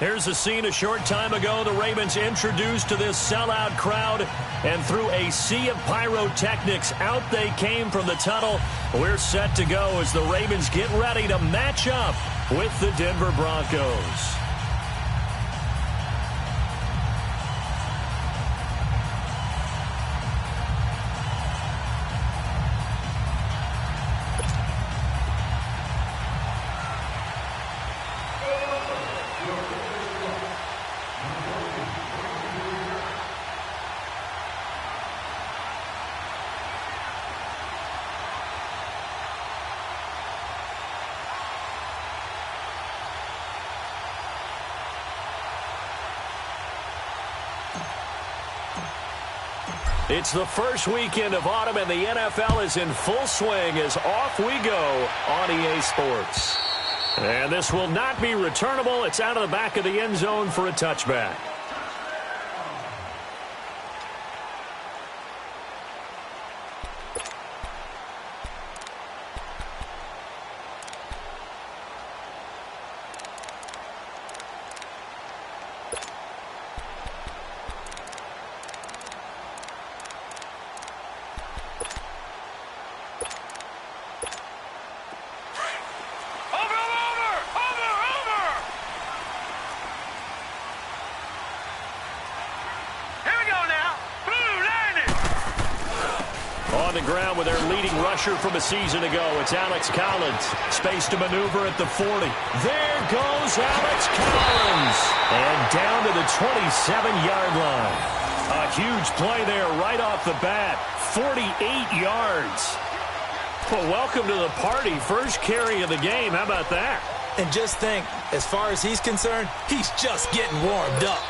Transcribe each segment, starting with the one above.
Here's a scene a short time ago. The Ravens introduced to this sellout crowd, and through a sea of pyrotechnics, out they came from the tunnel. We're set to go as the Ravens get ready to match up with the Denver Broncos. It's the first weekend of autumn, and the NFL is in full swing as off we go on EA Sports. And this will not be returnable. It's out of the back of the end zone for a touchback. On the ground with their leading rusher from a season ago, it's Alex Collins. Space to maneuver at the 40. There goes Alex Collins. And down to the 27-yard line. A huge play there right off the bat. 48 yards. Well, welcome to the party. First carry of the game. How about that? And just think, as far as he's concerned, he's just getting warmed up.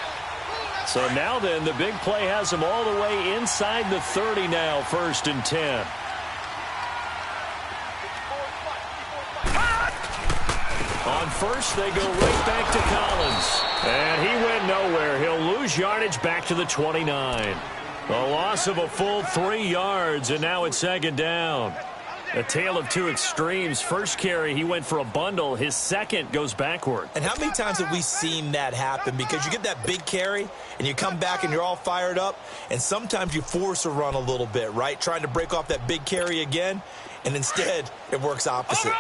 So now then, the big play has him all the way inside the 30 now, 1st and 10. On first, they go right back to Collins. And he went nowhere. He'll lose yardage back to the 29. A loss of a full 3 yards, and now it's 2nd down. A tale of two extremes. First carry, he went for a bundle. His second goes backward. And how many times have we seen that happen? Because you get that big carry, and you come back and you're all fired up, and sometimes you force a run a little bit, right? Trying to break off that big carry again, and instead it works opposite. Over!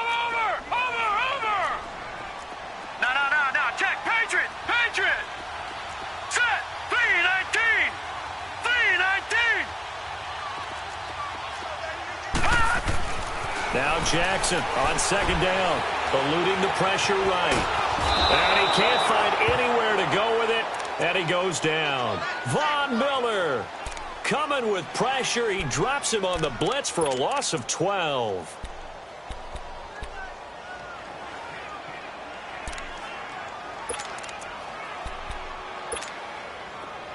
No, check, Patriot! Set, 3-19! Now Jackson on 2nd down, eluding the pressure right. And he can't find anywhere to go with it, and he goes down. Von Miller coming with pressure. He drops him on the blitz for a loss of 12.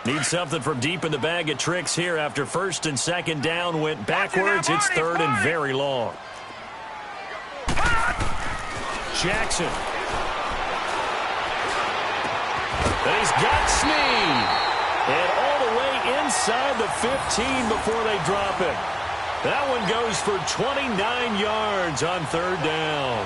Need something from deep in the bag of tricks here after 1st and 2nd down went backwards. It's 3rd and very long. Jackson. And he's got Snead. And all the way inside the 15 before they drop it. That one goes for 29 yards on 3rd down.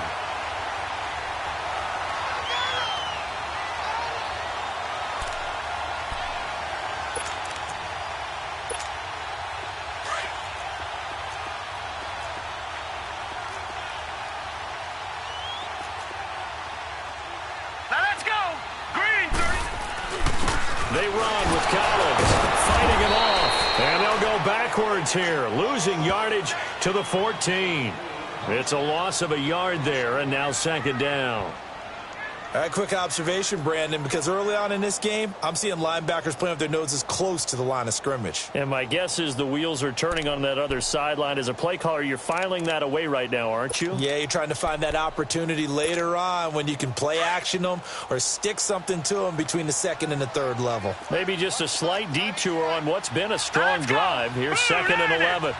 They run with Collins, fighting him off, and they'll go backwards here, losing yardage to the 14. It's a loss of a yard there, and now 2nd down. All right, quick observation, Brandon, because early on in this game, I'm seeing linebackers playing with their noses close to the line of scrimmage. And my guess is the wheels are turning on that other sideline. As a play caller, you're filing that away right now, aren't you? Yeah, you're trying to find that opportunity later on when you can play action them or stick something to them between the 2nd and the 3rd level. Maybe just a slight detour on what's been a strong drive. Here's 2nd and 11.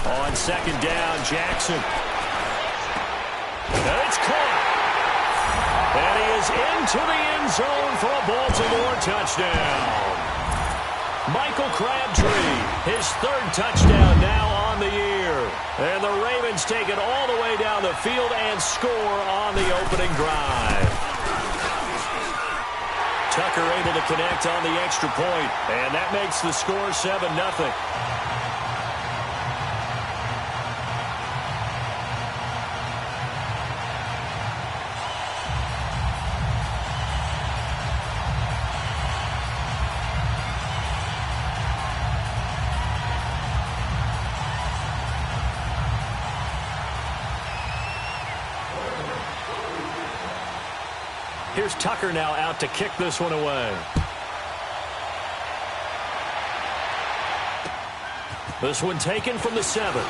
On 2nd down, Jackson. And it's caught. And he is into the end zone for a Baltimore touchdown. Michael Crabtree, his 3rd touchdown now on the year. And the Ravens take it all the way down the field and score on the opening drive. Tucker able to connect on the extra point, and that makes the score 7-0. Here's Tucker now out to kick this one away. This one taken from the 7.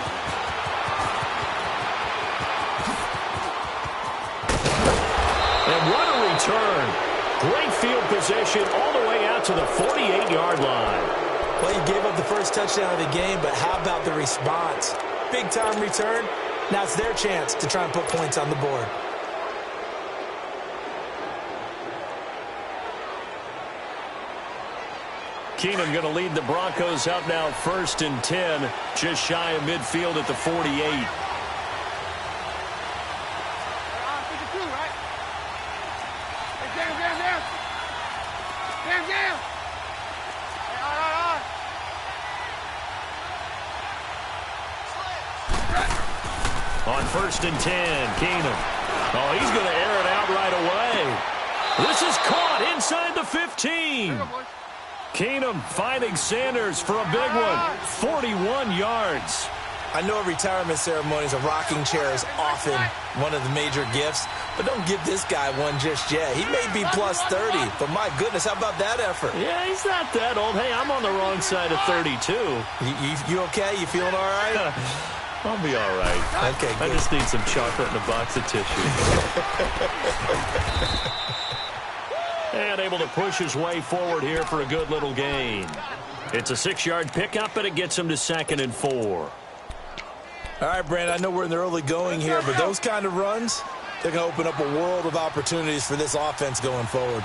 And what a return. Great field position all the way out to the 48-yard line. Well, he gave up the first touchdown of the game, but how about the response? Big-time return. Now it's their chance to try and put points on the board. Keenum going to lead the Broncos out now 1st and 10, just shy of midfield at the 48. On 1st and 10, Keenum. Oh, he's going to air it out right away. This is caught inside the 15. Keenum finding Sanders for a big one. 41 yards. I know retirement ceremonies, a rocking chair is often one of the major gifts, but don't give this guy one just yet. He may be plus 30, but my goodness, how about that effort? Yeah, he's not that old. Hey, I'm on the wrong side of 32. You okay? You feeling all right? I'll be all right. Okay, good. I just need some chocolate and a box of tissue. And able to push his way forward here for a good little gain. It's a 6-yard pickup, and it gets him to 2nd and 4. All right, Brandon, I know we're in the early going here, but those kind of runs, they're going to open up a world of opportunities for this offense going forward.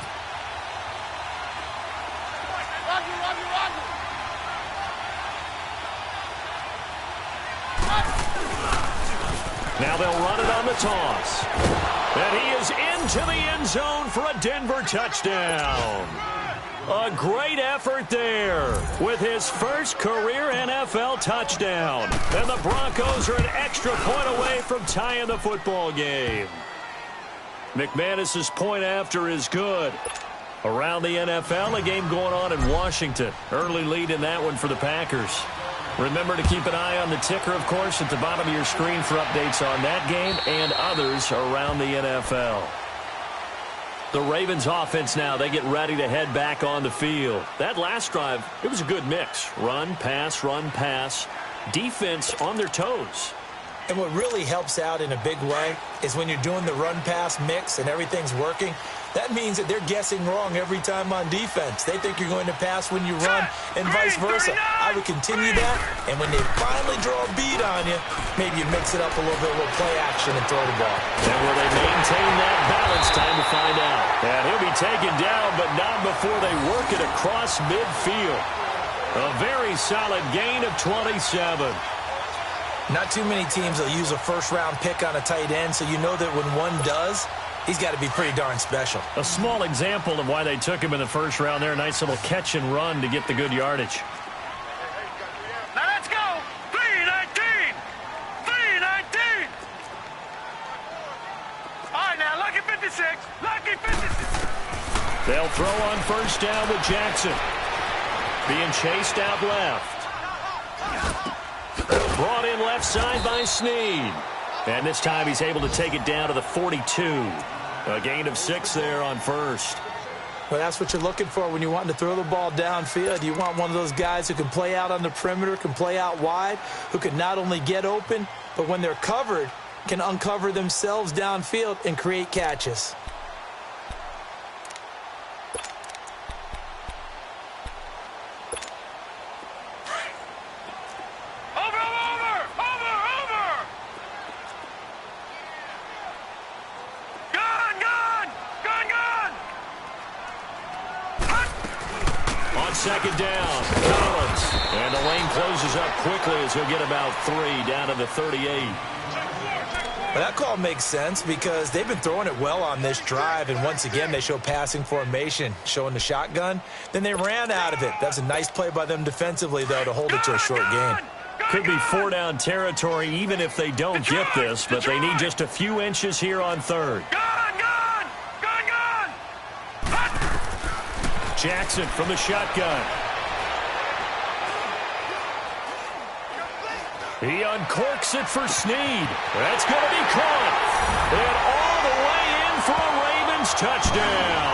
Now they'll run it on the toss. And he is into the end zone for a Denver touchdown. A great effort there with his first career NFL touchdown. And the Broncos are an extra point away from tying the football game. McManus's point after is good. Around the NFL, a game going on in Washington. Early lead in that one for the Packers. Remember to keep an eye on the ticker, of course, at the bottom of your screen for updates on that game and others around the NFL. The Ravens offense now, they get ready to head back on the field. That last drive, it was a good mix. Run, pass, defense on their toes. And what really helps out in a big way is when you're doing the run-pass mix and everything's working, that means that they're guessing wrong every time on defense. They think you're going to pass when you run and vice versa. I would continue that, and when they finally draw a beat on you, maybe you mix it up a little bit, a little play action and throw the ball. And will they maintain that balance? Time to find out. And he'll be taken down, but not before they work it across midfield. A very solid gain of 27. Not too many teams will use a first-round pick on a tight end, so you know that when one does, he's got to be pretty darn special. A small example of why they took him in the first round there. A nice little catch and run to get the good yardage. Now let's go. 3-19. 3-19. All right, now, lucky 56. Lucky 56. They'll throw on first down with Jackson. Being chased out left. Brought in left side by Snead. And this time he's able to take it down to the 42. A gain of 6 there on first. Well, that's what you're looking for when you want to throw the ball downfield. You want one of those guys who can play out on the perimeter, can play out wide, who can not only get open, but when they're covered, can uncover themselves downfield and create catches. Second down, Collins, And the lane closes up quickly as he'll get about 3 down to the 38. Well, that call makes sense because they've been throwing it well on this drive, and once again they show passing formation, showing the shotgun. Then they ran out of it. That's a nice play by them defensively, though, to hold it to a short gain. Could be 4-down territory even if they don't get this, but they need just a few inches here on 3rd. Jackson from the shotgun. He uncorks it for Snead. That's going to be caught. And all the way in for a Ravens touchdown.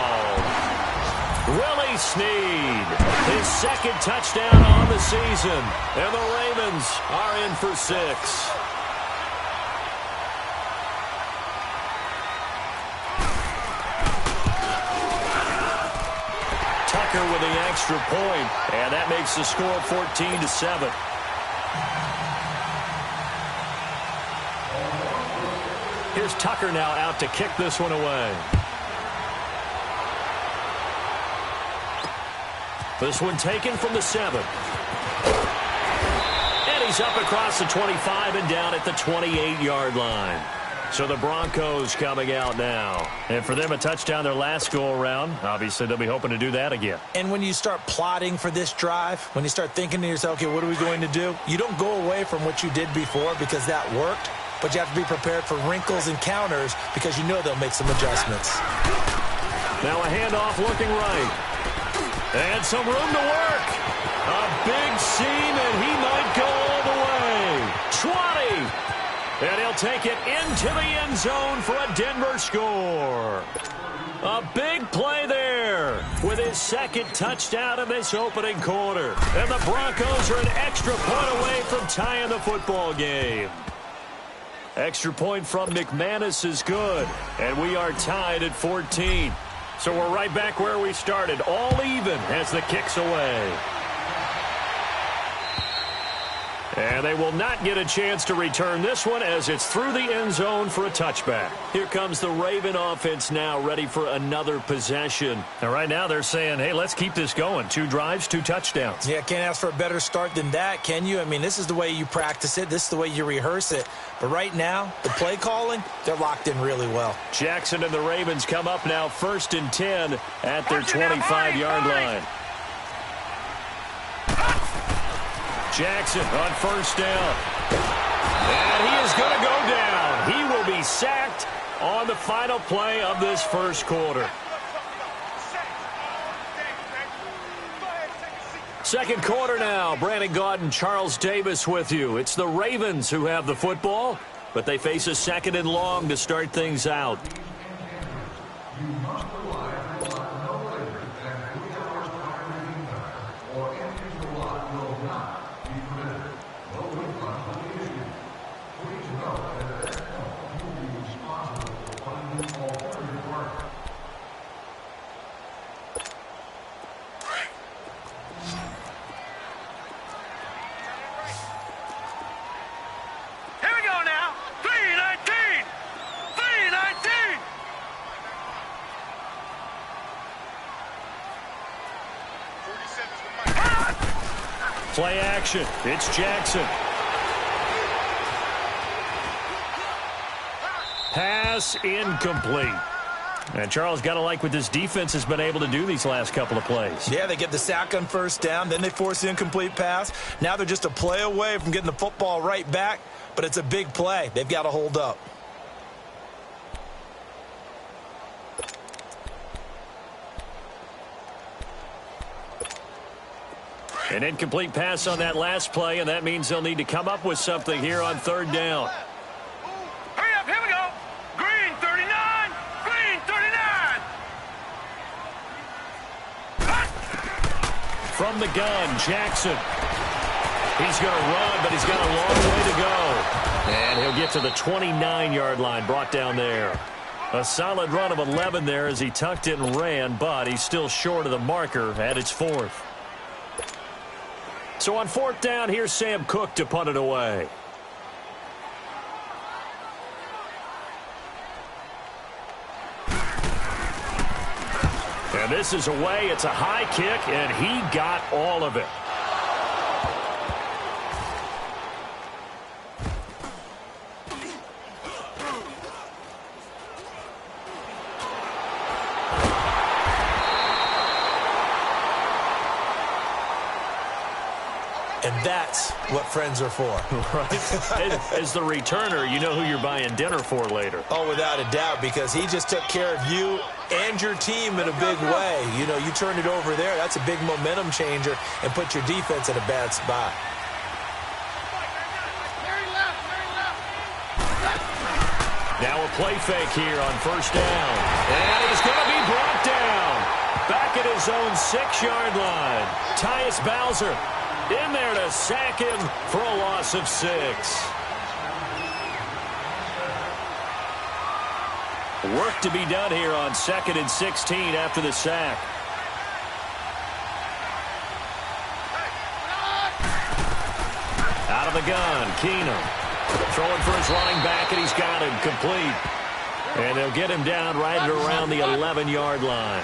Willie Snead, his 2nd touchdown on the season. And the Ravens are in for 6. Tucker with the extra point, and that makes the score 14-7. Here's Tucker now out to kick this one away. This one taken from the 7. And he's up across the 25 and down at the 28-yard line. So the Broncos coming out now. And for them, a touchdown their last go-around. Obviously, they'll be hoping to do that again. And when you start plotting for this drive, when you start thinking to yourself, okay, what are we going to do? You don't go away from what you did before because that worked. But you have to be prepared for wrinkles and counters because you know they'll make some adjustments. Now a handoff looking right. And some room to work. A big seam, and he might go all the way. 20. And he'll take it into the end zone for a Denver score. A big play there with his 2nd touchdown of this opening quarter. And the Broncos are an extra point away from tying the football game. Extra point from McManus is good, and we are tied at 14. So we're right back where we started, all even as the kick's away. And they will not get a chance to return this one as it's through the end zone for a touchback. Here comes the Raven offense now, ready for another possession. And right now they're saying, hey, let's keep this going. 2 drives, 2 touchdowns. Yeah, can't ask for a better start than that, can you? I mean, this is the way you practice it. This is the way you rehearse it. But right now, the play calling, they're locked in really well. Jackson and the Ravens come up now 1st and 10 at their 25-yard line. Jackson on 1st down. And he is going to go down. He will be sacked on the final play of this 1st quarter. 2nd quarter now. Brandon Gaudin, Charles Davis with you. It's the Ravens who have the football, but they face a 2nd and long to start things out. Play action. It's Jackson. Pass incomplete. And Charles, got to like what this defense has been able to do these last couple of plays. Yeah, they get the sack on 1st down, then they force the incomplete pass. Now they're just a play away from getting the football right back, but it's a big play. They've got to hold up. An incomplete pass on that last play, and that means they'll need to come up with something here on 3rd down. Hurry up, here we go. Green 39, green 39. From the gun, Jackson. He's going to run, but he's got a long way to go. And he'll get to the 29-yard line, brought down there. A solid run of 11 there as he tucked it and ran, but he's still short of the marker at its 4th. So on 4th down, here's Sam Cook to punt it away. And this is away. It's a high kick, and he got all of it. that's what friends are for. Right? As the returner, you know who you're buying dinner for later. Oh, without a doubt, because he just took care of you and your team in a big way. You know, you turned it over there. That's a big momentum changer and put your defense in a bad spot. Now a play fake here on first down. And he's going to be brought down. Back at his own 6-yard line. Tyus Bowser in there to sack him for a loss of 6. Work to be done here on 2nd and 16 after the sack. Out of the gun, Keenum. Throwing for his running back, and he's got him complete. And they'll get him down right at around the 11-yard line.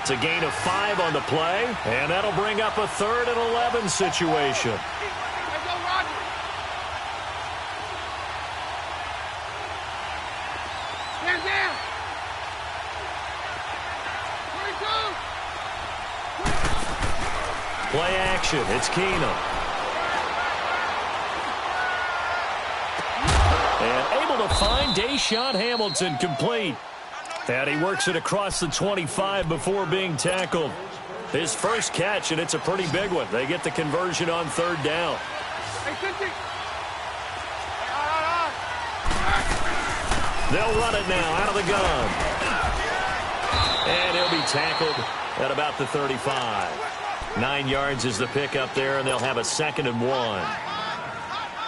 It's a gain of 5 on the play, and that'll bring up a 3rd and 11 situation. Stand down. Play action. It's Keenum. And able to find Deshaun Hamilton complete. And he works it across the 25 before being tackled. His first catch, and it's a pretty big one. They get the conversion on 3rd down. They'll run it now out of the gun. And he'll be tackled at about the 35. 9 yards is the pickup there, and they'll have a 2nd and 1.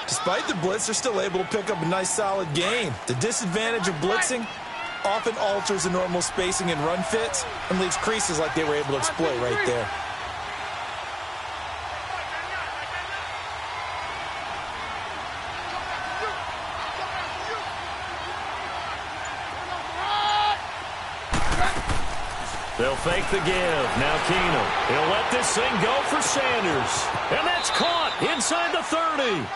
Despite the blitz, they're still able to pick up a nice, solid gain. The disadvantage of blitzing often alters the normal spacing and run fits and leaves creases like they were able to exploit right there. They'll fake the give. Now Keenum. He'll let this thing go for Sanders. And that's caught inside the 30.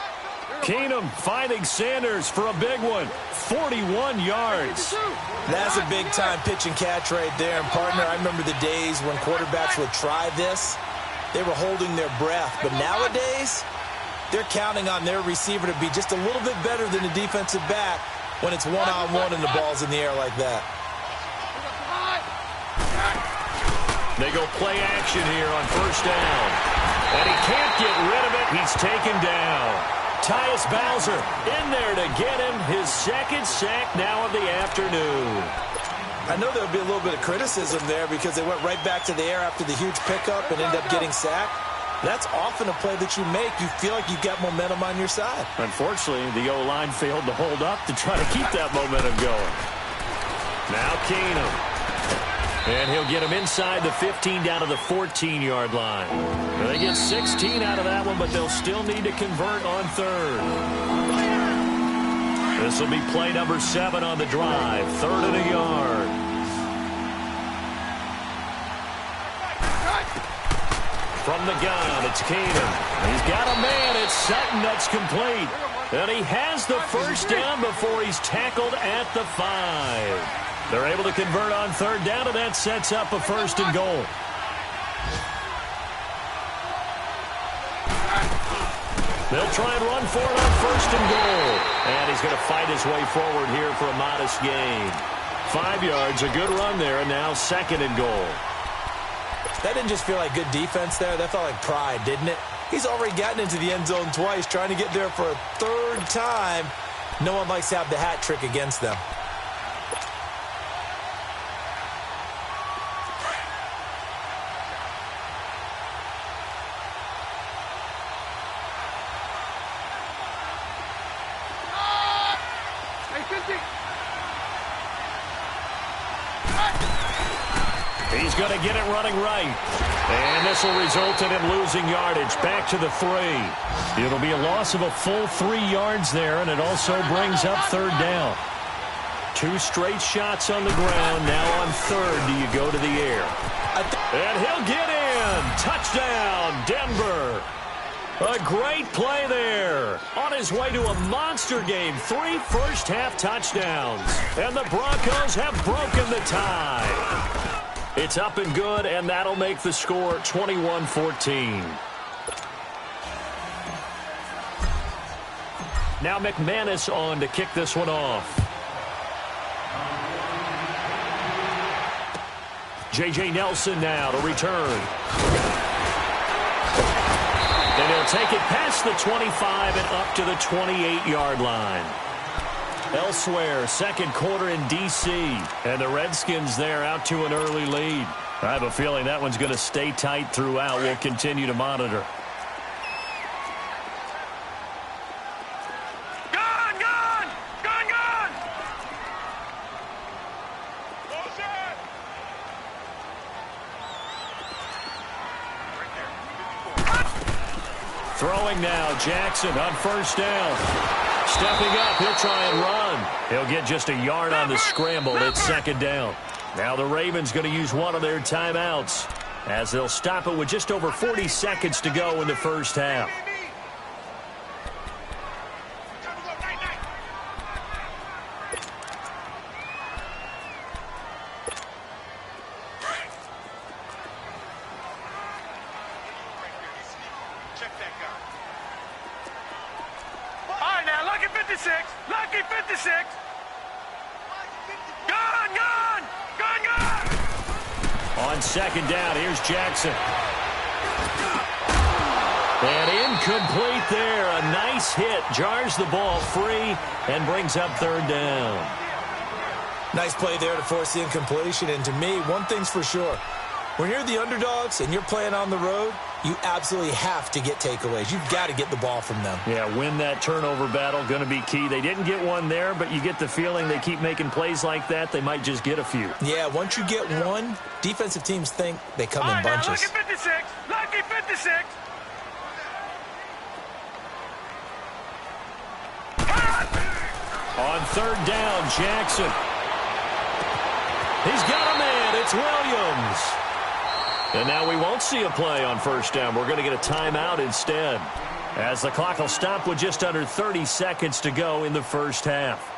Keenum finding Sanders for a big one. 41 yards. That's a big-time pitch and catch right there. And, partner, I remember the days when quarterbacks would try this. They were holding their breath. But nowadays, they're counting on their receiver to be just a little bit better than the defensive back when it's one-on-one and the ball's in the air like that. They go play action here on first down. And he can't get rid of it. He's taken down. Tyus Bowser in there to get him his 2nd sack now of the afternoon. I know there'll be a little bit of criticism there because they went right back to the air after the huge pickup and ended up getting sacked. That's often a play that you make. You feel like you've got momentum on your side. Unfortunately, the O-line failed to hold up to try to keep that momentum going. Now Keenum. And he'll get him inside the 15 down to the 14-yard line. Now they get 16 out of that one, but they'll still need to convert on 3rd. This will be play number 7 on the drive. 3rd and a yard. From the gun, it's Keenum. He's got a man. It's Sutton that's complete. And he has the first down before he's tackled at the 5. They're able to convert on 3rd down, and that sets up a 1st and goal. They'll try and run for it on 1st and goal. And he's going to fight his way forward here for a modest gain. 5 yards, a good run there, and now 2nd and goal. That didn't just feel like good defense there. That felt like pride, didn't it? He's already gotten into the end zone twice, trying to get there for a 3rd time. No one likes to have the hat trick against them. He's going to get it running right. And this will result in him losing yardage back to the 3. It'll be a loss of a full 3 yards there, and it also brings up 3rd down. 2 straight shots on the ground. Now on 3rd, do you go to the air? And he'll get in. Touchdown, Denver. A great play there. On his way to a monster game. 3 first-half touchdowns. And the Broncos have broken the tie. It's up and good, and that'll make the score 21-14. Now McManus on to kick this one off. J.J. Nelson now to return. And he'll take it past the 25 and up to the 28-yard line. Elsewhere, second quarter in D.C. And the Redskins there out to an early lead. I have a feeling that one's going to stay tight throughout. We'll continue to monitor. Throwing now, Jackson on first down. Stepping up, he'll try and run. He'll get just a yard on the scramble. It's second down. Now the Ravens going to use one of their timeouts as they'll stop it with just over 40 seconds to go in the first half. On second down, here's Jackson. And incomplete there. A nice hit. Jars the ball free and brings up third down. Nice play there to force the incompletion. And to me, one thing's for sure. When you're the underdogs and you're playing on the road, you absolutely have to get takeaways. You've got to get the ball from them. Yeah, win that turnover battle, going to be key. They didn't get one there, but you get the feeling they keep making plays like that, they might just get a few. Yeah, once you get one, defensive teams think they come in bunches. Now, lucky 56, lucky 56. On third down, Jackson. He's got a man. It's Williams. And now we won't see a play on first down. We're going to get a timeout instead, as the clock will stop with just under 30 seconds to go in the first half.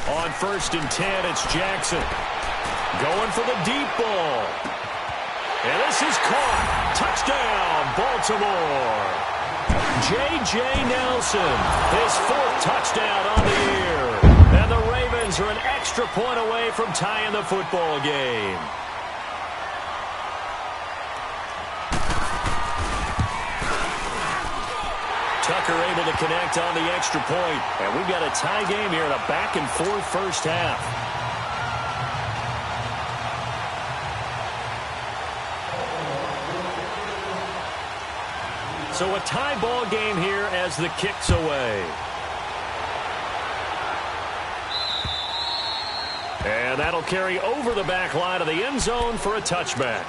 On first and 10, it's Jackson. Going for the deep ball. And this is caught. Touchdown, Baltimore. J.J. Nelson, his fourth touchdown on the year. And the Ravens are an extra point away from tying the football game. Tucker able to connect on the extra point. And we've got a tie game here in a back-and-forth first half. So a tie ball game here as the kick's away. And that'll carry over the back line of the end zone for a touchback.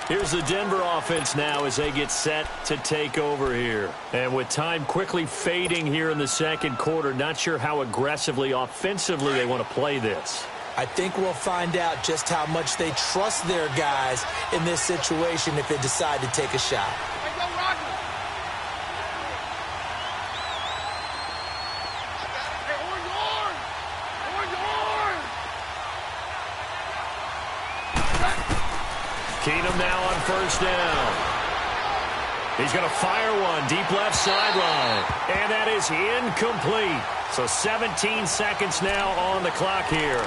Here's the Denver offense now as they get set to take over here. And with time quickly fading here in the second quarter, not sure how aggressively, offensively they want to play this. I think we'll find out just how much they trust their guys in this situation if they decide to take a shot. Keenum now on first down. He's going to fire one deep left sideline. And that is incomplete. So 17 seconds now on the clock here.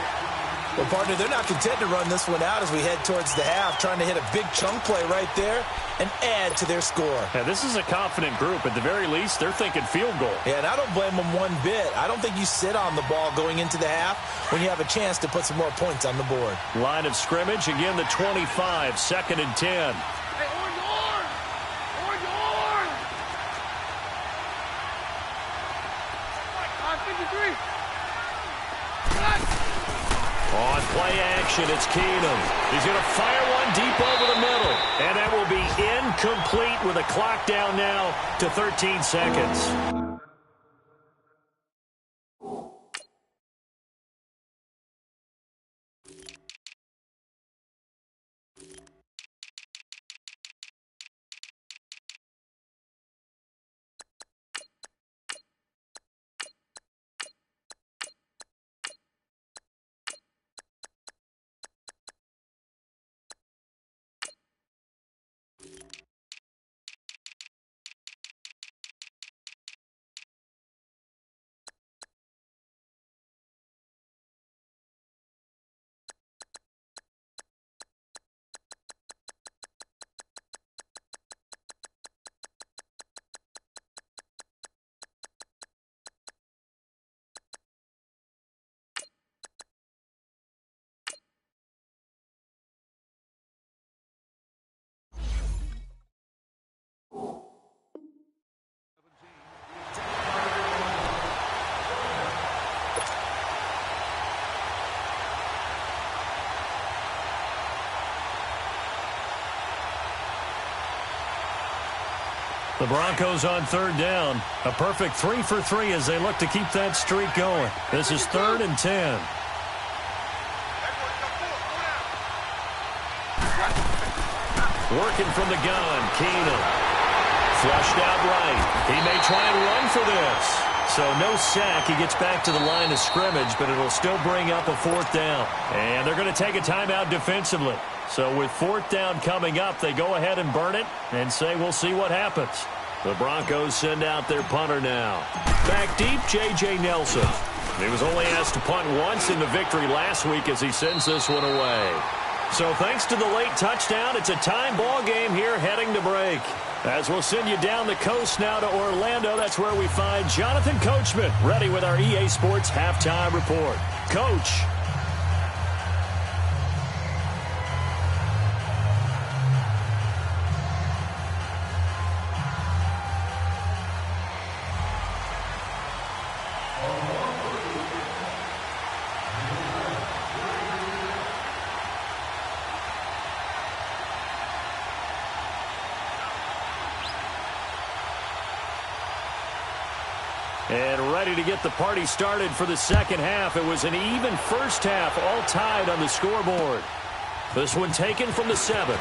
Well, partner, they're not content to run this one out as we head towards the half, trying to hit a big chunk play right there and add to their score. Yeah, this is a confident group. At the very least, they're thinking field goal. Yeah, and I don't blame them one bit. I don't think you sit on the ball going into the half when you have a chance to put some more points on the board. Line of scrimmage, again the 25, 2nd and 10. On play action, it's Keenum. He's going to fire one deep over the middle. And that will be incomplete with a clock down now to 13 seconds. The Broncos on third down. A perfect 3 for 3 as they look to keep that streak going. This is 3rd and 10. Working from the gun, Keenum. Flushed out right. He may try and run for this. So no sack. He gets back to the line of scrimmage, but it'll still bring up a 4th down. And they're going to take a timeout defensively. So with 4th down coming up, they go ahead and burn it and say we'll see what happens. The Broncos send out their punter now. Back deep, J.J. Nelson. He was only asked to punt once in the victory last week as he sends this one away. So thanks to the late touchdown, it's a time ball game here heading to break. As we'll send you down the coast now to Orlando, that's where we find Jonathan Coachman ready with our EA Sports Halftime Report. Coach. And ready to get the party started for the second half. It was an even first half, all tied on the scoreboard. This one taken from the 7.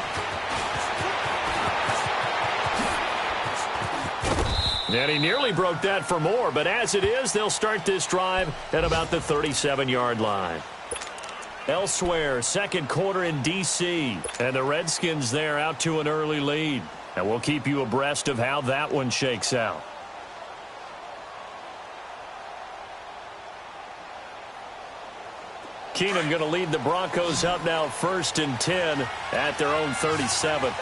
And he nearly broke that for more, but as it is, they'll start this drive at about the 37-yard line. Elsewhere, second quarter in D.C., and the Redskins there out to an early lead. And we'll keep you abreast of how that one shakes out. Keenum going to lead the Broncos up now 1st and 10 at their own 37.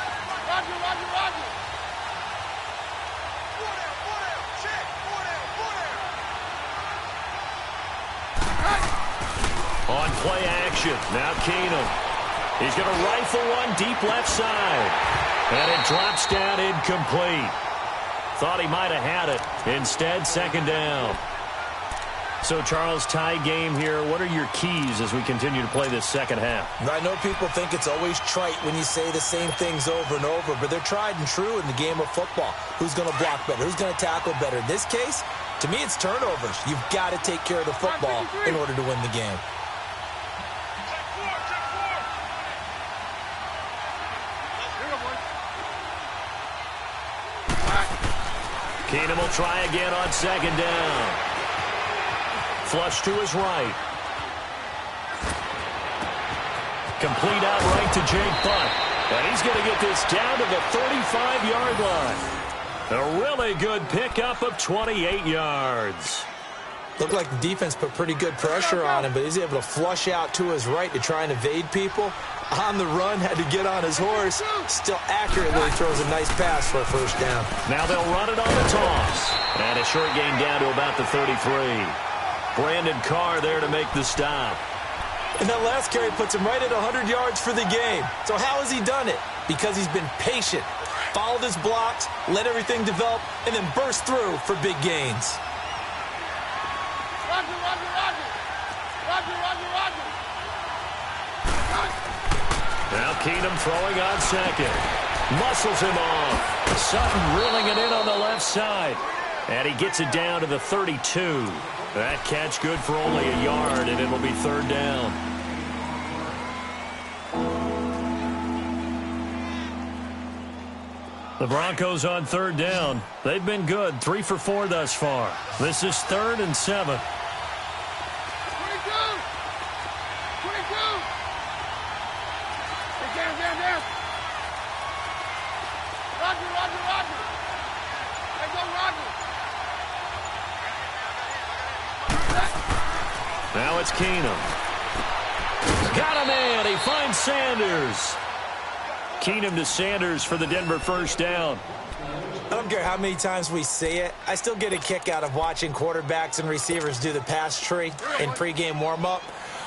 On play action, now Keenum. He's going to rifle one deep left side. And it drops down incomplete. Thought he might have had it. Instead, 2nd down. So, Charles, tie game here. What are your keys as we continue to play this second half? I know people think it's always trite when you say the same things over and over, but they're tried and true in the game of football. Who's going to block better? Who's going to tackle better? In this case, to me, it's turnovers. You've got to take care of the football in order to win the game. Keenum will try again on second down. Flush to his right. Complete out right to Jake Butt. And he's going to get this down to the 35-yard line. A really good pickup of 28 yards. Looked like the defense put pretty good pressure on him, but he's able to flush out to his right to try and evade people. On the run, had to get on his horse. Still accurately throws a nice pass for a first down. Now they'll run it on the toss. And a short gain down to about the 33. Brandon Carr there to make the stop. And that last carry puts him right at 100 yards for the game. So how has he done it? Because he's been patient, followed his blocks, let everything develop, and then burst through for big gains. Roger, Roger, Roger. Roger, Roger, Roger. Now Keenum throwing on second. Muscles him off. Sutton reeling it in on the left side. And he gets it down to the 32. That catch good for only a yard, and it'll be third down. The Broncos on third down. They've been good, 3 for 4 thus far. This is 3rd and 7. 22. 22. Hey, down. Roger, Roger, Roger. Hey, go, Roger. Now it's Keenum. Got him in. He finds Sanders. Keenum to Sanders for the Denver first down. I don't care how many times we see it. I still get a kick out of watching quarterbacks and receivers do the pass tree in pregame warm-up.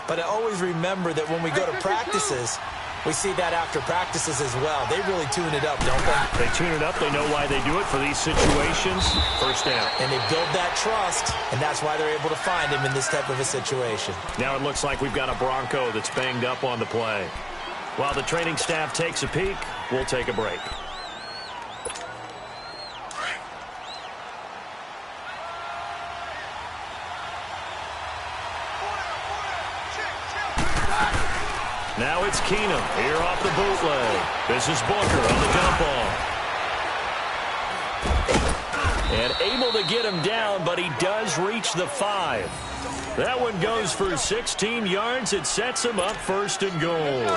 But I always remember that when we go to practices, we see that after practices as well. They really tune it up, don't they? They tune it up. They know why they do it for these situations. First down. And they build that trust, and that's why they're able to find him in this type of a situation. Now it looks like we've got a Bronco that's banged up on the play. While the training staff takes a peek, we'll take a break. Now it's Keenum here off the bootleg. This is Booker on the dump off. And able to get him down, but he does reach the 5. That one goes for 16 yards. It sets him up 1st and goal.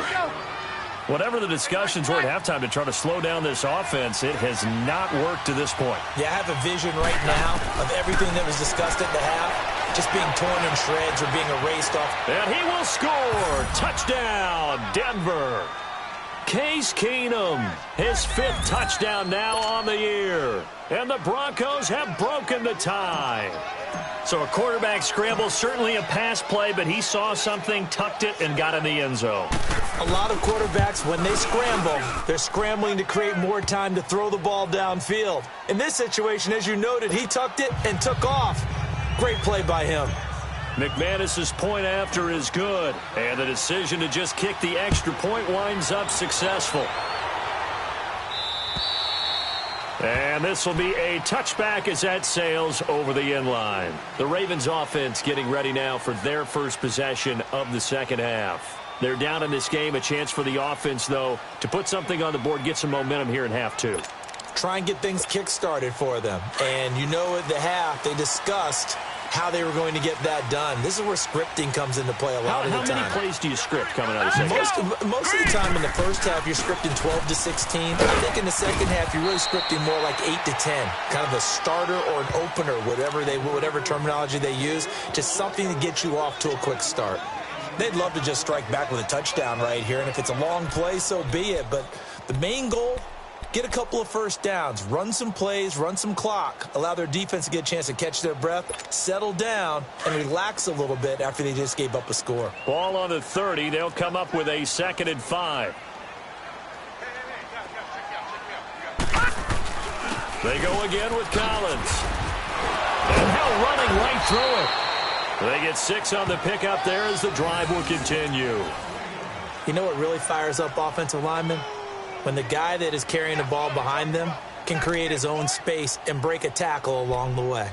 Whatever the discussions were at halftime to try to slow down this offense, it has not worked to this point. Yeah, I have a vision right now of everything that was discussed at the half just being torn in shreds or being erased off. And he will score. Touchdown, Denver. Case Keenum, his 5th touchdown now on the year. And the Broncos have broken the tie. So a quarterback scramble, certainly a pass play, but he saw something, tucked it, and got in the end zone. A lot of quarterbacks, when they scramble, they're scrambling to create more time to throw the ball downfield. In this situation, as you noted, he tucked it and took off. Great play by him. McManus's point after is good, and the decision to just kick the extra point winds up successful. And this will be a touchback as that sails over the end line. The Ravens offense getting ready now for their first possession of the second half. They're down in this game. A chance for the offense, though, to put something on the board, get some momentum here in half 2. Try and get things kick-started for them. And you know at the half, they discussed how they were going to get that done. This is where scripting comes into play a lot of the time. How many plays do you script coming out of the second half? Most of the time in the first half, you're scripting 12 to 16. I think in the second half, you're really scripting more like 8 to 10. Kind of a starter or an opener, whatever terminology they use. Just something to get you off to a quick start. They'd love to just strike back with a touchdown right here. And if it's a long play, so be it. But the main goal, get a couple of first downs, run some plays, run some clock, allow their defense to get a chance to catch their breath, settle down, and relax a little bit after they just gave up a score. Ball on the 30. They'll come up with a 2nd and 5. They go again with Collins. And now running right through it. They get 6 on the pickup there as the drive will continue. You know what really fires up offensive linemen? When the guy that is carrying the ball behind them can create his own space and break a tackle along the way.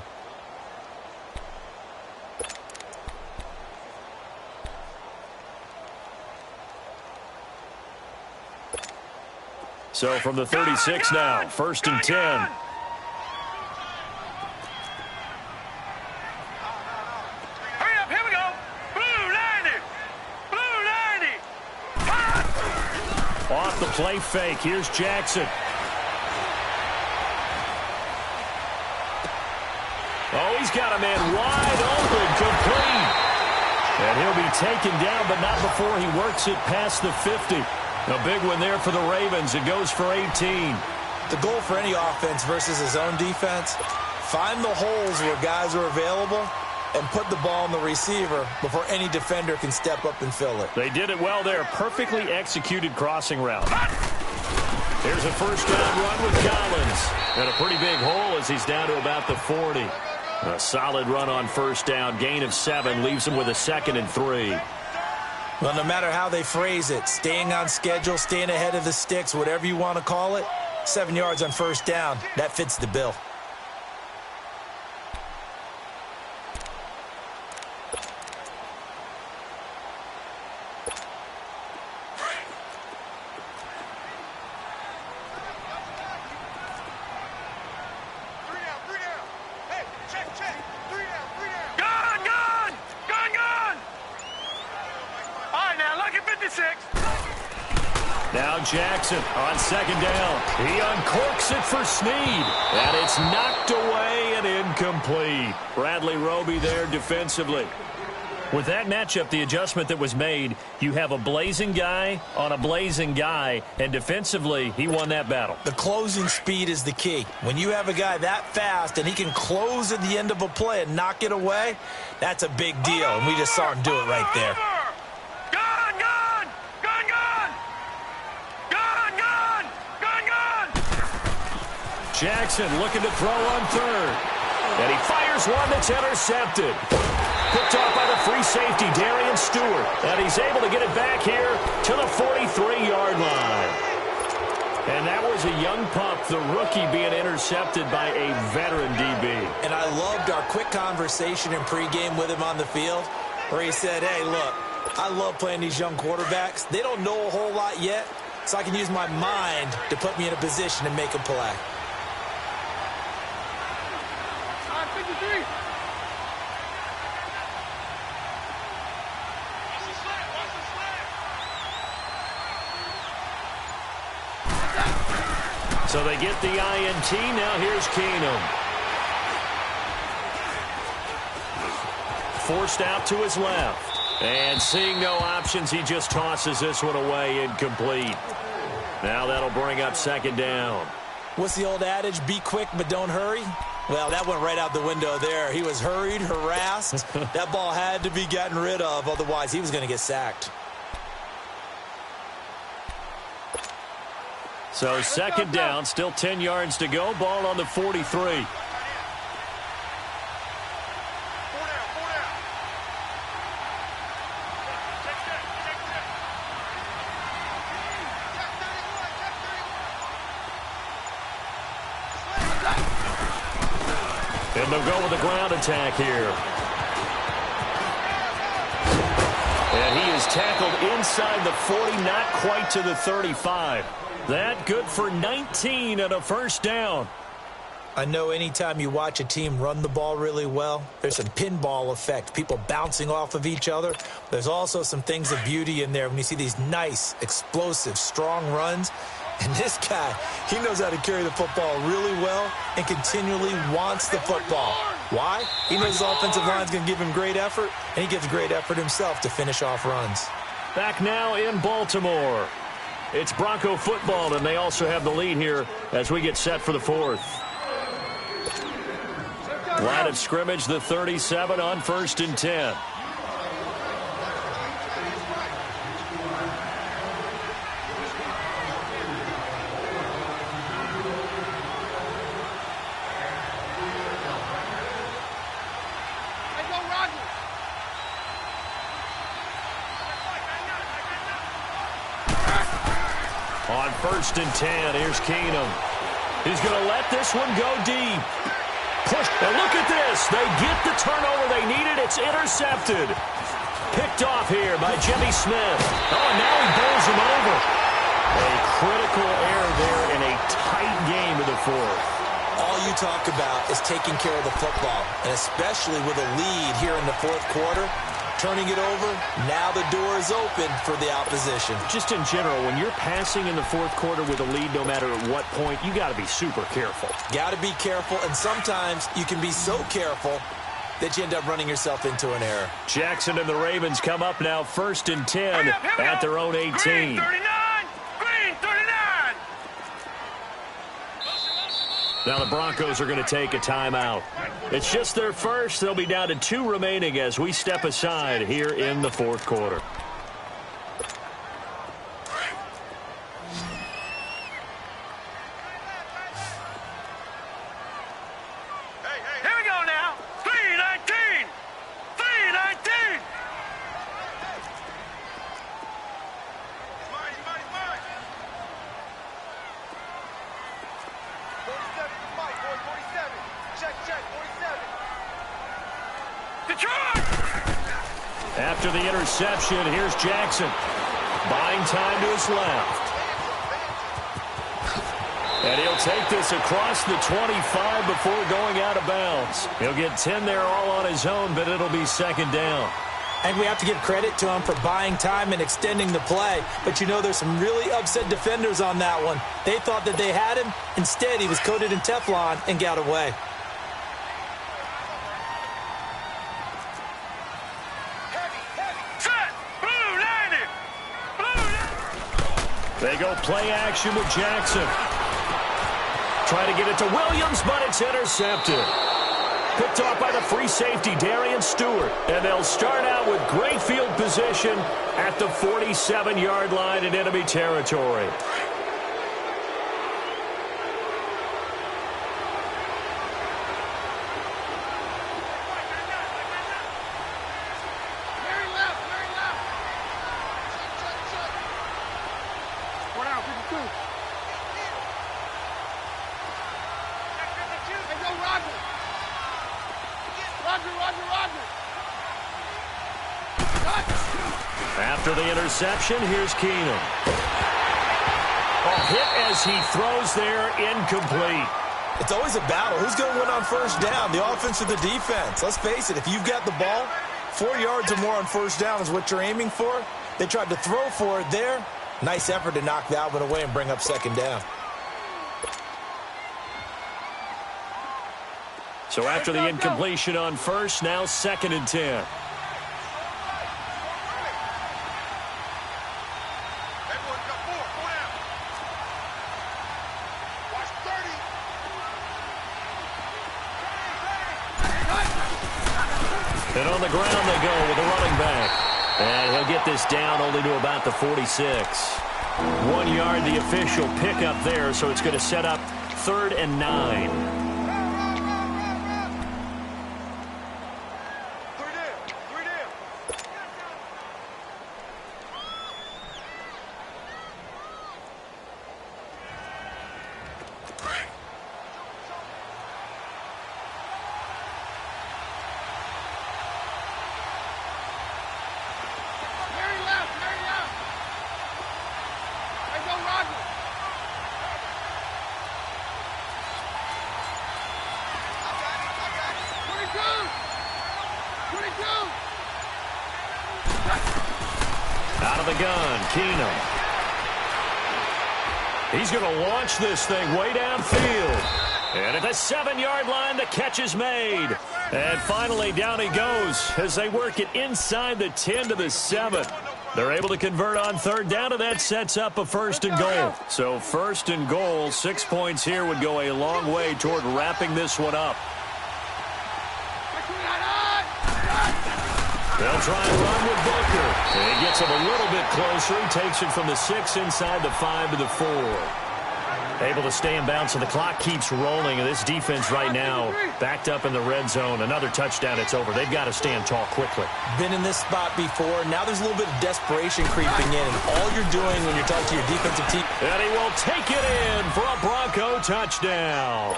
So from the 36 now, 1st and 10. Hurry up, here we go. Blue 90. Blue 90. Hot. Off the play fake, here's Jackson. Oh, he's got a man wide open, complete. And he'll be taken down, but not before he works it past the 50. A big one there for the Ravens. It goes for 18. The goal for any offense versus his own defense, find the holes where guys are available and put the ball on the receiver before any defender can step up and fill it. They did it well there. Perfectly executed crossing route. Here's a first down run with Collins. And a pretty big hole as he's down to about the 40. A solid run on first down. Gain of 7 leaves him with a 2nd and 3. Well, no matter how they phrase it, staying on schedule, staying ahead of the sticks, whatever you want to call it, 7 yards on first down, that fits the bill. Now Jackson on 2nd down. He uncorks it for Snead. And it's knocked away and incomplete. Bradley Roby there defensively. With that matchup, the adjustment that was made, you have a blazing guy on a blazing guy, and defensively, he won that battle. The closing speed is the key. When you have a guy that fast and he can close at the end of a play and knock it away, that's a big deal, and we just saw him do it right there. Jackson looking to throw on 3rd. And he fires one that's intercepted. Picked off by the free safety, Darian Stewart. And he's able to get it back here to the 43-yard line. And that was a young pup, the rookie being intercepted by a veteran DB. And I loved our quick conversation in pregame with him on the field where he said, hey, look, I love playing these young quarterbacks. They don't know a whole lot yet, so I can use my mind to put me in a position to make a play. So they get the INT. Now here's Keenum. Forced out to his left. And seeing no options, he just tosses this one away, incomplete. Now that'll bring up 2nd down. What's the old adage? Be quick, but don't hurry? Well, that went right out the window there. He was hurried, harassed. That ball had to be gotten rid of, otherwise he was going to get sacked. So 2nd down, still 10 yards to go. Ball on the 43. And they'll go with the ground attack here. And he is tackled inside the 40, not quite to the 35. That good for 19 and a first down. I know anytime you watch a team run the ball really well, there's some pinball effect, people bouncing off of each other. There's also some things of beauty in there when you see these nice, explosive, strong runs. And this guy, he knows how to carry the football really well and continually wants the football. Why? He knows his offensive line's going to give him great effort, and he gives great effort himself to finish off runs. Back now in Baltimore. It's Bronco football, and they also have the lead here as we get set for the 4th. Line of scrimmage, the 37 on 1st and 10. On 1st and 10, here's Keenum. He's going to let this one go deep. Push. And look at this. They get the turnover they needed. It's intercepted. Picked off here by Jimmy Smith. Oh, and now he bowls him over. A critical error there in a tight game in the fourth. All you talk about is taking care of the football, and especially with a lead here in the fourth quarter. Turning it over, now the door is open for the opposition. Just in general, when you're passing in the fourth quarter with a lead, no matter at what point, you got to be super careful. Got to be careful, and sometimes you can be so careful that you end up running yourself into an error. Jackson and the Ravens come up now 1st and 10 at their own 18. Green 39! Green 39! Now the Broncos are going to take a timeout. It's just their first. They'll be down to 2 remaining as we step aside here in the fourth quarter. Here we go now. 319! 319! Detroit! After the interception, here's Jackson. Buying time to his left. And he'll take this across the 25 before going out of bounds. He'll get 10 there all on his own, but it'll be 2nd down. And we have to give credit to him for buying time and extending the play. But you know, there's some really upset defenders on that one. They thought that they had him. Instead, he was coated in Teflon and got away. Set! Blue 90! Blue 90! They go play action with Jackson. Try to get it to Williams, but it's intercepted. Picked off by the free safety, Darian Stewart. And they'll start out with great field position at the 47-yard line in enemy territory. After the interception, here's Keenum. A hit as he throws there, incomplete. It's always a battle. Who's going to win on first down, the offense or the defense? Let's face it, if you've got the ball, 4 yards or more on first down is what you're aiming for. They tried to throw for it there. Nice effort to knock that one away and bring up 2nd down. So after the incompletion on first, now 2nd and 10. And on the ground they go with the running back. And he'll get this down only to about the 46. 1 yard, the official pickup there, so it's going to set up 3rd and 9. Out of the gun, Keenum. He's going to launch this thing way downfield. And at the 7-yard line, the catch is made. And finally, down he goes as they work it inside the 10 to the 7. They're able to convert on 3rd down, and that sets up a 1st and goal. So 1st and goal, 6 points here would go a long way toward wrapping this one up. They'll try and run with Booker. And he gets him a little bit closer. He takes it from the 6 inside the 5 to the 4. Able to stay in bounds, so the clock keeps rolling. And this defense right now backed up in the red zone. Another touchdown, it's over. They've got to stand tall quickly. Been in this spot before. Now there's a little bit of desperation creeping in. And all you're doing when you're talking to your defensive team. And he will take it in for a Bronco touchdown.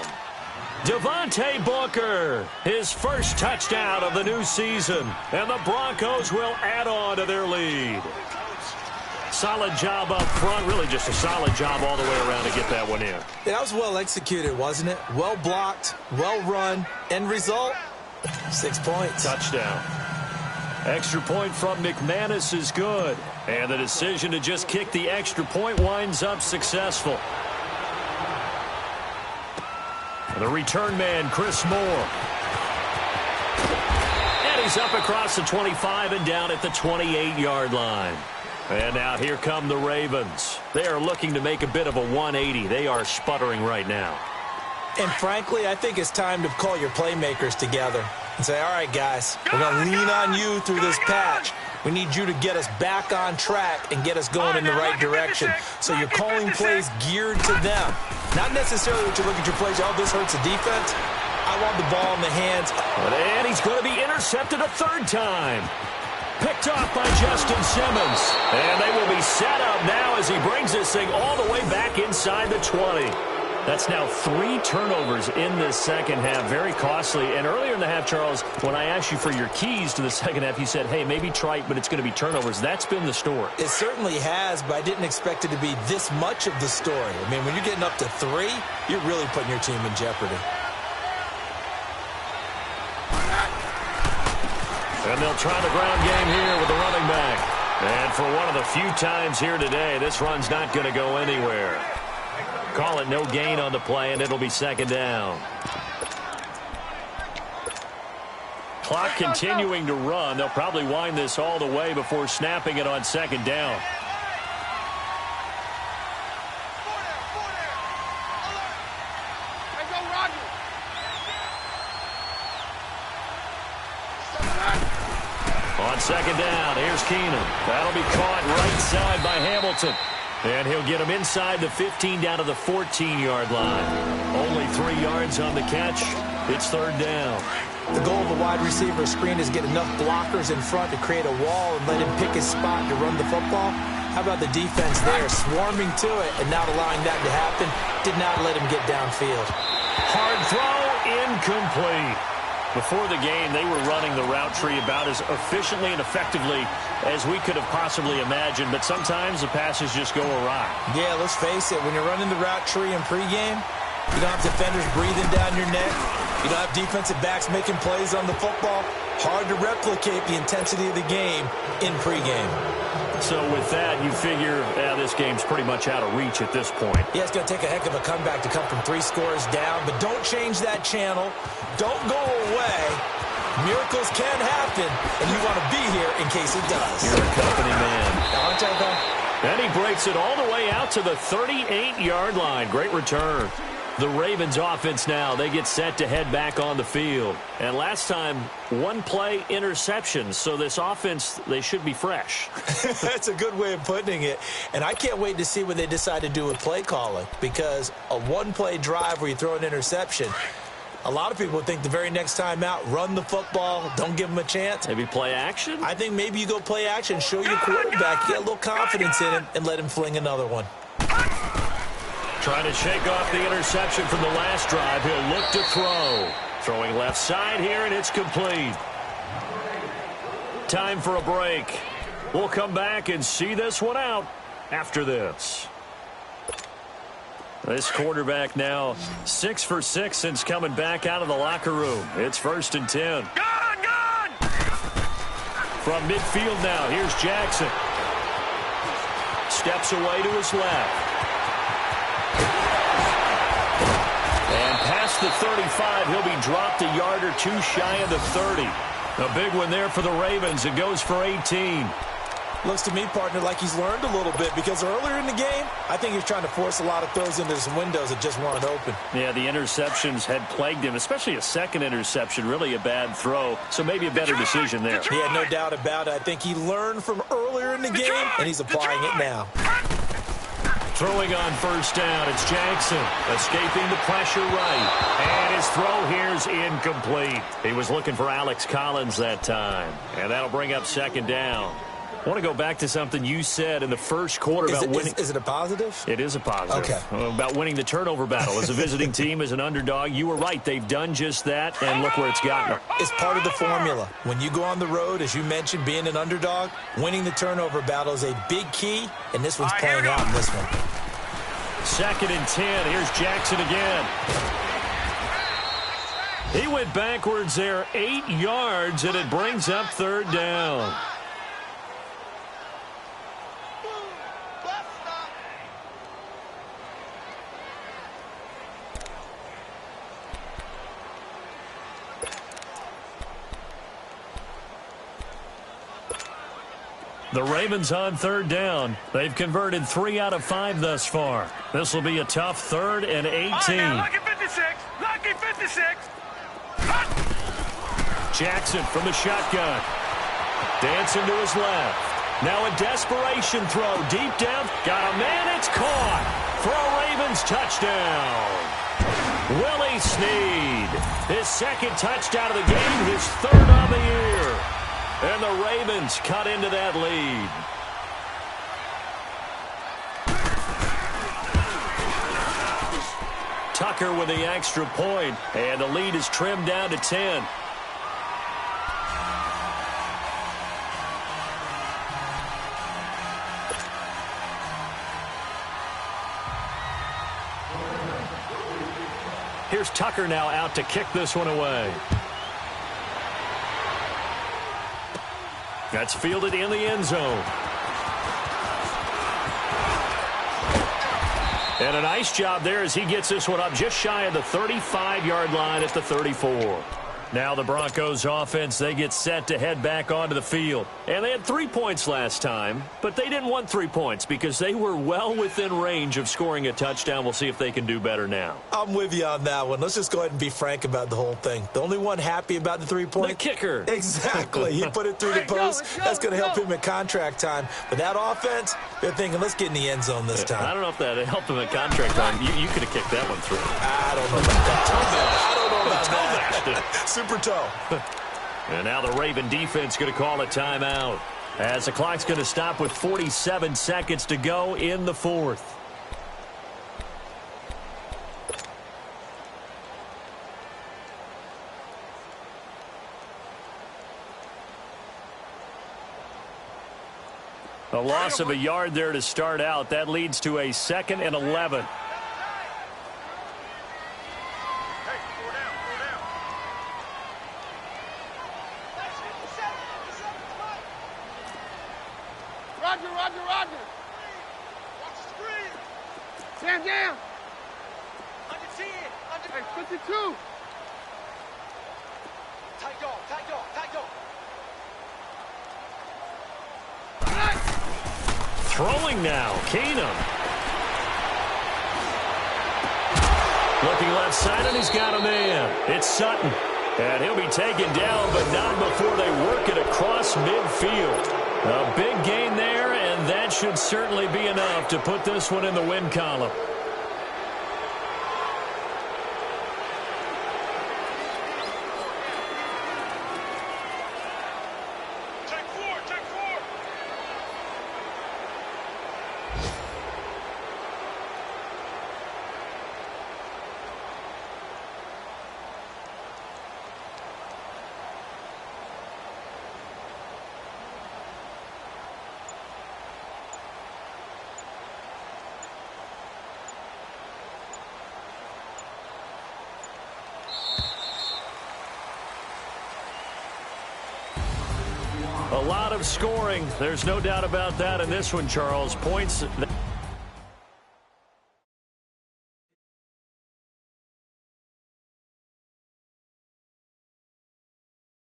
Devontae Booker, his first touchdown of the new season. And the Broncos will add on to their lead. Solid job up front, really just a solid job all the way around to get that one in. That was well executed, wasn't it? Well blocked, well run. End result, 6 points. Touchdown. Extra point from McManus is good. And the decision to just kick the extra point winds up successful. And the return man, Chris Moore. And he's up across the 25 and down at the 28-yard line. And now here come the Ravens. They are looking to make a bit of a 180. They are sputtering right now. And frankly, I think it's time to call your playmakers together and say, all right, guys, we're going to lean on you through this patch. We need you to get us back on track and get us going in the right direction. So you're calling plays geared to them. Not necessarily that you look at your plays, oh, this hurts the defense. I want the ball in the hands. And he's going to be intercepted a third time. Picked off by Justin Simmons. And they will be set up now as he brings this thing all the way back inside the 20. That's now 3 turnovers in this second half. Very costly. And earlier in the half, Charles, when I asked you for your keys to the second half, you said, hey, maybe trite, but it's going to be turnovers. That's been the story. It certainly has, but I didn't expect it to be this much of the story. I mean, when you're getting up to 3, you're really putting your team in jeopardy. And they'll try the ground game here with the running back. And for one of the few times here today, this run's not going to go anywhere. Call it no gain on the play, and it'll be second down. Clock continuing to run. They'll probably wind this all the way before snapping it on second down. On second down, here's Keenum. That'll be caught right side by Hamilton. And he'll get him inside the 15 down to the 14-yard line. Only 3 yards on the catch. It's third down. The goal of a wide receiver screen is get enough blockers in front to create a wall and let him pick his spot to run the football. How about the defense there, swarming to it and not allowing that to happen? Did not let him get downfield. Hard throw, incomplete. Before the game, they were running the route tree about as efficiently and effectively as we could have possibly imagined, but sometimes the passes just go awry. Yeah, let's face it, when you're running the route tree in pregame, you don't have defenders breathing down your neck. You don't have defensive backs making plays on the football. Hard to replicate the intensity of the game in pregame. So with that, you figure this game's pretty much out of reach at this point. Yeah, it's going to take a heck of a comeback to come from 3 scores down, but don't change that channel. Don't go away. Miracles can happen, and you want to be here in case it does. You're a company man. Aren't I, though? And he breaks it all the way out to the 38-yard line. Great return. The Ravens offense now, they get set to head back on the field. And last time, 1 play interception. So this offense, they should be fresh. That's a good way of putting it. And I can't wait to see what they decide to do with play calling. Because a 1-play drive where you throw an interception, a lot of people think the very next time out, run the football, don't give them a chance. Maybe play action? I think maybe you go play action, show your quarterback, get a little confidence in him, and let him fling another one. Trying to shake off the interception from the last drive. He'll look to throw. Throwing left side here, and it's complete. Time for a break. We'll come back and see this one out after this. This quarterback now 6 for 6 since coming back out of the locker room. It's 1st and 10. Gone! From midfield now, here's Jackson. Steps away to his left. And past the 35, he'll be dropped a yard or 2 shy of the 30. A big one there for the Ravens. It goes for 18. Looks to me, partner, like he's learned a little bit because earlier in the game, I think he was trying to force a lot of throws into some windows that just weren't open. Yeah, the interceptions had plagued him, especially a second interception, really a bad throw. So maybe a better decision there. Yeah, no doubt about it. I think he learned from earlier in the game, and he's applying it now. Throwing on first down, it's Jackson, escaping the pressure right. And his throw here is incomplete. He was looking for Alex Collins that time. And that'll bring up second down. I want to go back to something you said in the first quarter about winning. Is it a positive? It is a positive. Okay. About winning the turnover battle. As a visiting team, as an underdog, you were right. They've done just that, and look where it's gotten them. It's part of the formula. When you go on the road, as you mentioned, being an underdog, winning the turnover battle is a big key, and this one's playing out in this one. 2nd and 10. Here's Jackson again. He went backwards there 8 yards, and it brings up 3rd down. The Ravens on 3rd down. They've converted 3 out of 5 thus far. This will be a tough 3rd and 18. Lucky 56. Lucky 56. Jackson from the shotgun. Dancing to his left. Now a desperation throw deep down. Got a man. It's caught for a Ravens touchdown. Willie Snead. His 2nd touchdown of the game. His 3rd on the year. And the Ravens cut into that lead. Tucker with the extra point, and the lead is trimmed down to 10. Here's Tucker now out to kick this one away. That's fielded in the end zone. And a nice job there as he gets this one up just shy of the 35-yard line at the 34. Now the Broncos offense, they get set to head back onto the field. And they had 3 points last time, but they didn't want 3 points because they were well within range of scoring a touchdown. We'll see if they can do better now. I'm with you on that one. Let's just go ahead and be frank about the whole thing. The only one happy about the 3-point? The kicker. Exactly. He put it through the post. That's going to help him at contract time. But that offense, they're thinking, let's get in the end zone this time. I don't know if that helped him at contract time. You could have kicked that one through. I don't know about that. I don't know about that. Super toe. And now the Raven defense going to call a timeout as the clock's going to stop with 47 seconds to go in the 4th. A loss of a yard there to start out. That leads to a 2nd and 11. Roger. Watch the screen. Stand down. Under 10. Hey, 52. Tight dog. Throwing now, Keenum. Looking left side, and he's got a man. It's Sutton. And he'll be taken down, but not before they work it across midfield. A big gain there, and that should certainly be enough to put this one in the win column. A lot of scoring. There's no doubt about that in this one, Charles. Points.